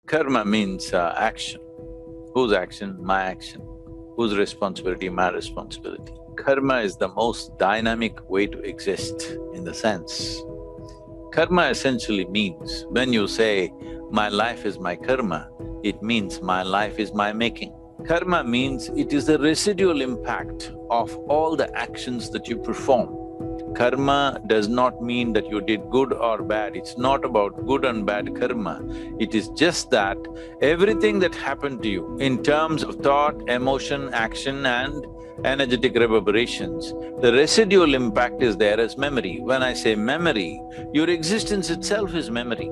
Karma means action. Whose action? My action. Whose responsibility? My responsibility. Karma is the most dynamic way to exist in the sense. Karma essentially means, when you say, my life is my karma, it means my life is my making. Karma means it is the residual impact of all the actions that you perform. Karma does not mean that you did good or bad, it's not about good and bad karma. It is just that everything that happened to you in terms of thought, emotion, action and energetic reverberations, the residual impact is there as memory. When I say memory, your existence itself is memory.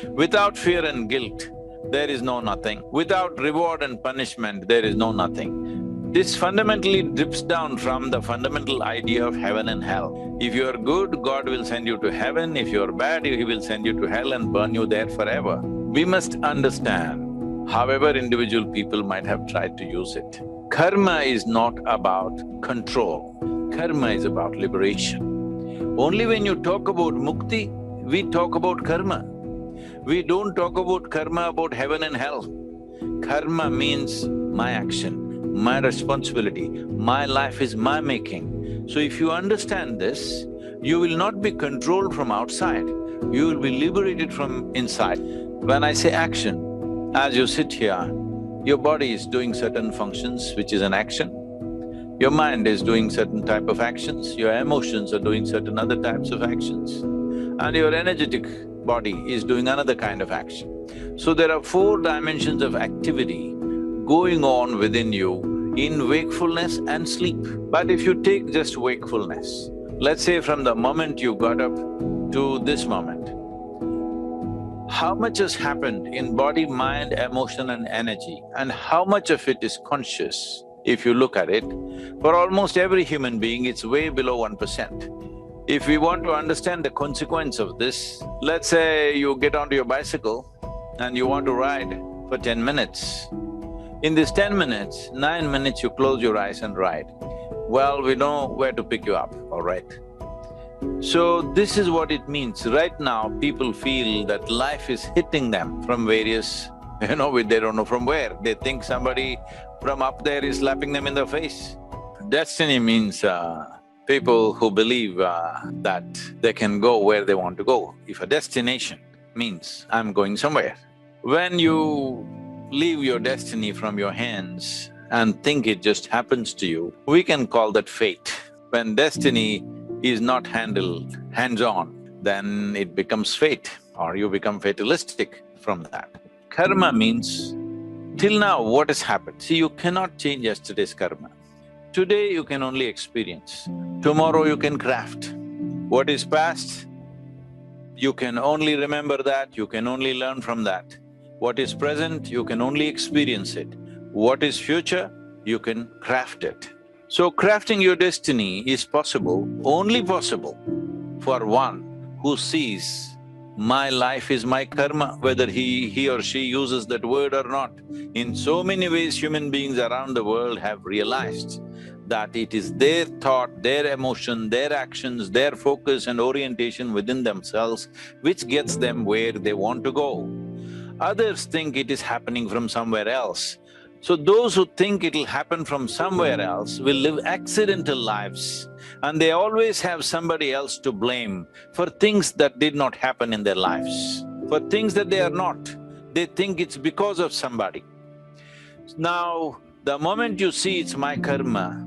Without fear and guilt, there is no nothing. Without reward and punishment, there is no nothing. This fundamentally drips down from the fundamental idea of heaven and hell. If you are good, God will send you to heaven. If you are bad, He will send you to hell and burn you there forever. We must understand, however individual people might have tried to use it, karma is not about control, karma is about liberation. Only when you talk about mukti, we talk about karma. We don't talk about karma about heaven and hell. Karma means my action, my responsibility, my life is my making. So if you understand this, you will not be controlled from outside, you will be liberated from inside. When I say action, as you sit here, your body is doing certain functions, which is an action. Your mind is doing certain type of actions, your emotions are doing certain other types of actions, and your energetic body is doing another kind of action. So there are four dimensions of activity going on within you in wakefulness and sleep. But if you take just wakefulness, let's say from the moment you got up to this moment, how much has happened in body, mind, emotion and energy, and how much of it is conscious? If you look at it, for almost every human being, it's way below 1%. If we want to understand the consequence of this, let's say you get onto your bicycle and you want to ride for 10 minutes. In this 10 minutes, 9 minutes you close your eyes and ride. Well, we know where to pick you up, all right? So this is what it means. Right now, people feel that life is hitting them from various… they don't know from where. They think somebody from up there is slapping them in the face. Destiny means people who believe that they can go where they want to go. If a destination means I'm going somewhere, when you leave your destiny from your hands and think it just happens to you, we can call that fate. When destiny is not handled hands-on, then it becomes fate, or you become fatalistic from that. Karma means, till now what has happened? See, you cannot change yesterday's karma. Today you can only experience, tomorrow you can craft. What is past, you can only remember that, you can only learn from that. What is present, you can only experience it. What is future, you can craft it. So crafting your destiny is possible, only possible for one who sees my life is my karma, whether he or she uses that word or not. In so many ways, human beings around the world have realized that it is their thought, their emotion, their actions, their focus and orientation within themselves which gets them where they want to go. Others think it is happening from somewhere else. So those who think it'll happen from somewhere else will live accidental lives, and they always have somebody else to blame for things that did not happen in their lives, for things that they are not. They think it's because of somebody. Now, the moment you see it's my karma,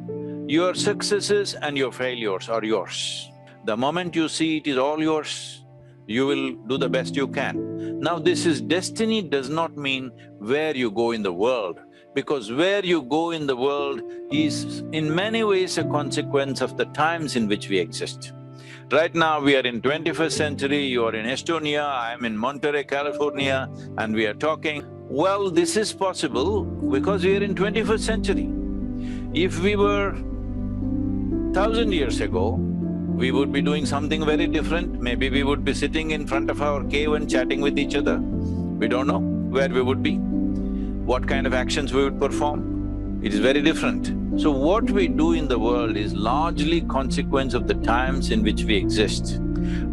your successes and your failures are yours. The moment you see it is all yours, you will do the best you can. Now this is destiny does not mean where you go in the world, because where you go in the world is in many ways a consequence of the times in which we exist. Right now we are in 21st century, you are in Estonia, I am in Monterey, California, and we are talking. Well, this is possible because we are in 21st century. If we were 1,000 years ago, we would be doing something very different. Maybe we would be sitting in front of our cave and chatting with each other. We don't know where we would be, what kind of actions we would perform. It is very different. So what we do in the world is largely consequence of the times in which we exist.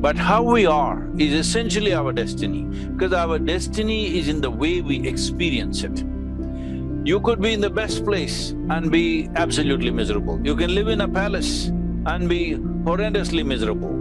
But how we are is essentially our destiny, because our destiny is in the way we experience it. You could be in the best place and be absolutely miserable. You can live in a palace and be horrendously miserable.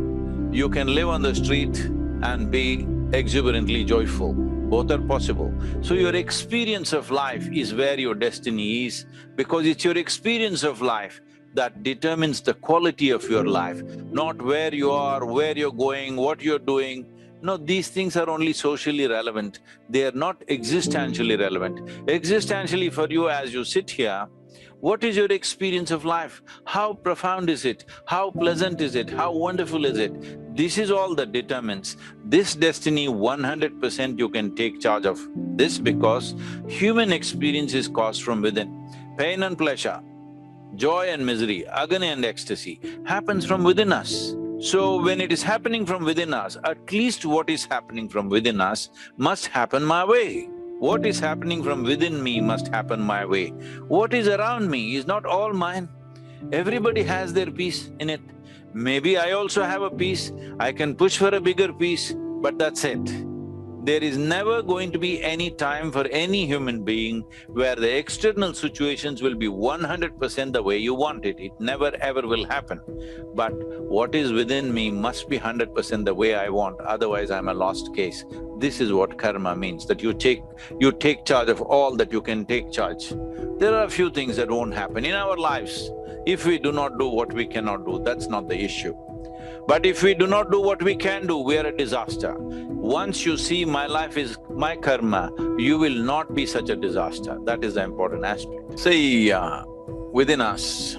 You can live on the street and be exuberantly joyful. Both are possible. So your experience of life is where your destiny is, because it's your experience of life that determines the quality of your life, not where you are, where you're going, what you're doing. No, these things are only socially relevant, they are not existentially relevant. Existentially for you as you sit here, what is your experience of life? How profound is it? How pleasant is it? How wonderful is it? This is all that determines. This destiny, 100% you can take charge of this, because human experience is caused from within. Pain and pleasure, joy and misery, agony and ecstasy happens from within us. So when it is happening from within us, at least what is happening from within us must happen my way. What is happening from within me must happen my way. What is around me is not all mine. Everybody has their piece in it. Maybe I also have a piece, I can push for a bigger piece, but that's it. There is never going to be any time for any human being where the external situations will be 100% the way you want it. It never ever will happen. But what is within me must be 100% the way I want, otherwise I'm a lost case. This is what karma means, that you take charge of all that you can take charge. There are a few things that won't happen in our lives. If we do not do what we cannot do, that's not the issue. But if we do not do what we can do, we are a disaster. Once you see my life is my karma, you will not be such a disaster. That is the important aspect. See, within us,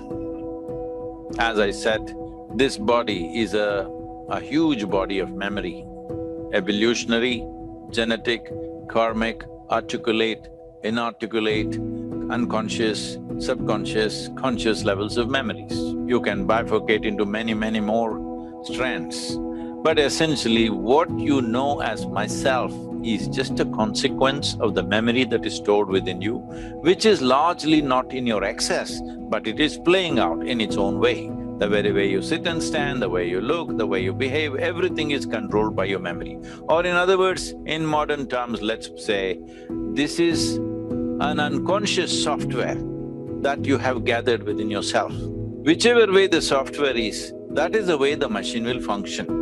as I said, this body is a huge body of memory. Evolutionary, genetic, karmic, articulate, inarticulate, unconscious, subconscious, conscious levels of memories. You can bifurcate into many, many more strands. But essentially, what you know as myself is just a consequence of the memory that is stored within you, which is largely not in your excess, but it is playing out in its own way. The very way you sit and stand, the way you look, the way you behave, everything is controlled by your memory. Or in other words, in modern terms, let's say, this is an unconscious software that you have gathered within yourself. Whichever way the software is, that is the way the machine will function.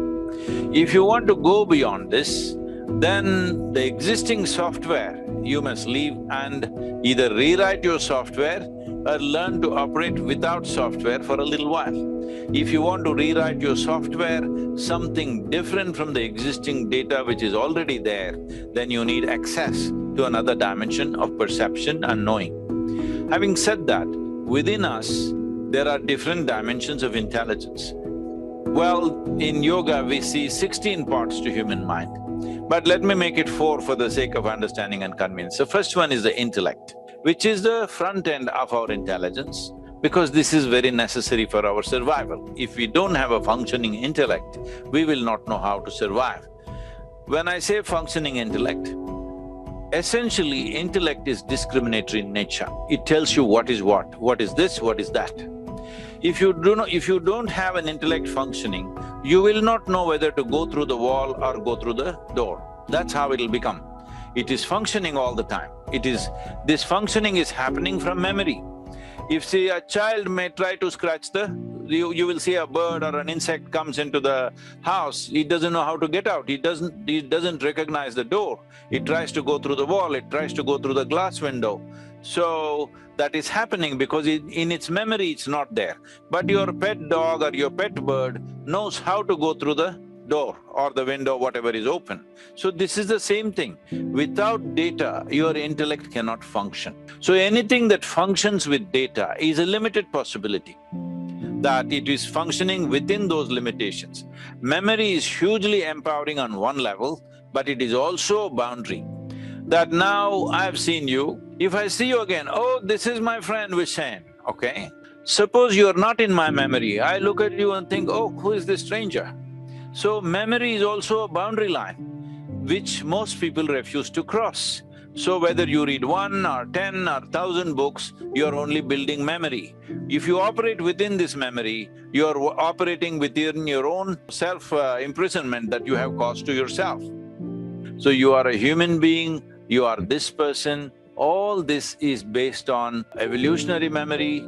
If you want to go beyond this, then the existing software you must leave and either rewrite your software or learn to operate without software for a little while. If you want to rewrite your software, something different from the existing data which is already there, then you need access to another dimension of perception and knowing. Having said that, within us, there are different dimensions of intelligence. Well, in yoga we see 16 parts to human mind, but let me make it 4 for the sake of understanding and convenience. The first one is the intellect, which is the front end of our intelligence, because this is very necessary for our survival. If we don't have a functioning intellect, we will not know how to survive. When I say functioning intellect, essentially intellect is discriminatory in nature. It tells you what is this, what is that. If you don't have an intellect functioning, you will not know whether to go through the wall or go through the door. That's how it'll become. It is functioning all the time. This functioning is happening from memory. If say a child may try to scratch you will see a bird or an insect comes into the house, he doesn't know how to get out, he doesn't recognize the door. It tries to go through the wall, it tries to go through the glass window. So, that is happening because in its memory it's not there. But your pet dog or your pet bird knows how to go through the door or the window, whatever is open. So this is the same thing. Without data, your intellect cannot function. So anything that functions with data is a limited possibility, that it is functioning within those limitations. Memory is hugely empowering on one level, but it is also a boundary. That now I've seen you, if I see you again, oh, this is my friend Vishen, okay? Suppose you're not in my memory, I look at you and think, oh, who is this stranger? So memory is also a boundary line, which most people refuse to cross. So whether you read 1 or 10 or 1,000 books, you're only building memory. If you operate within this memory, you're operating within your own self-imprisonment that you have caused to yourself. So you are a human being, you are this person, all this is based on evolutionary memory,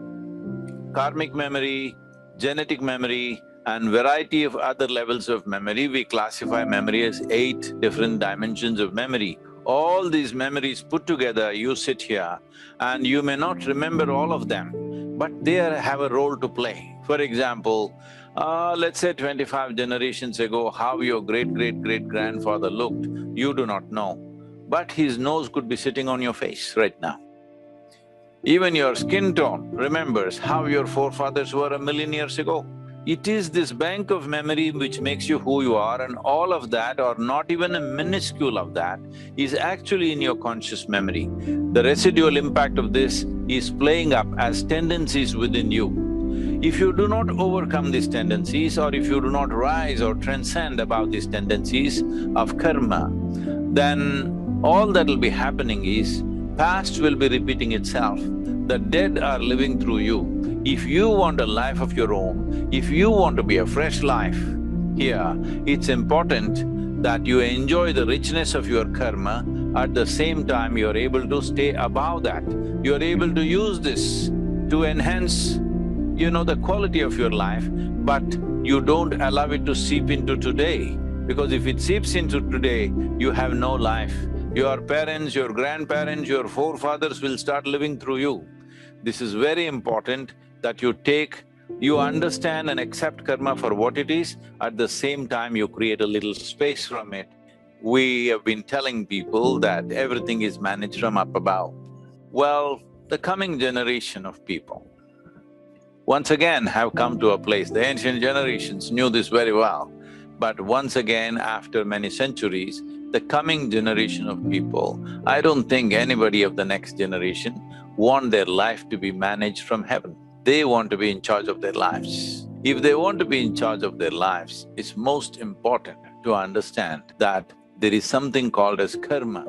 karmic memory, genetic memory, and variety of other levels of memory. We classify memory as 8 different dimensions of memory. All these memories put together, you sit here and you may not remember all of them, but they have a role to play. For example, let's say 25 generations ago, how your great-great-great-grandfather looked, you do not know, but his nose could be sitting on your face right now. Even your skin tone remembers how your forefathers were 1,000,000 years ago. It is this bank of memory which makes you who you are, and all of that, or not even a minuscule of that, is actually in your conscious memory. The residual impact of this is playing up as tendencies within you. If you do not overcome these tendencies, or if you do not rise or transcend above these tendencies of karma, then all that will be happening is past will be repeating itself. The dead are living through you. If you want a life of your own, if you want to be a fresh life here, it's important that you enjoy the richness of your karma. At the same time, you're able to stay above that. You're able to use this to enhance, the quality of your life, but you don't allow it to seep into today. Because if it seeps into today, you have no life. Your parents, your grandparents, your forefathers will start living through you. This is very important that you understand and accept karma for what it is, at the same time you create a little space from it. We have been telling people that everything is managed from up above. Well, the coming generation of people once again have come to a place, the ancient generations knew this very well, but once again, after many centuries, the coming generation of people, I don't think anybody of the next generation want their life to be managed from heaven. They want to be in charge of their lives. If they want to be in charge of their lives, it's most important to understand that there is something called as karma.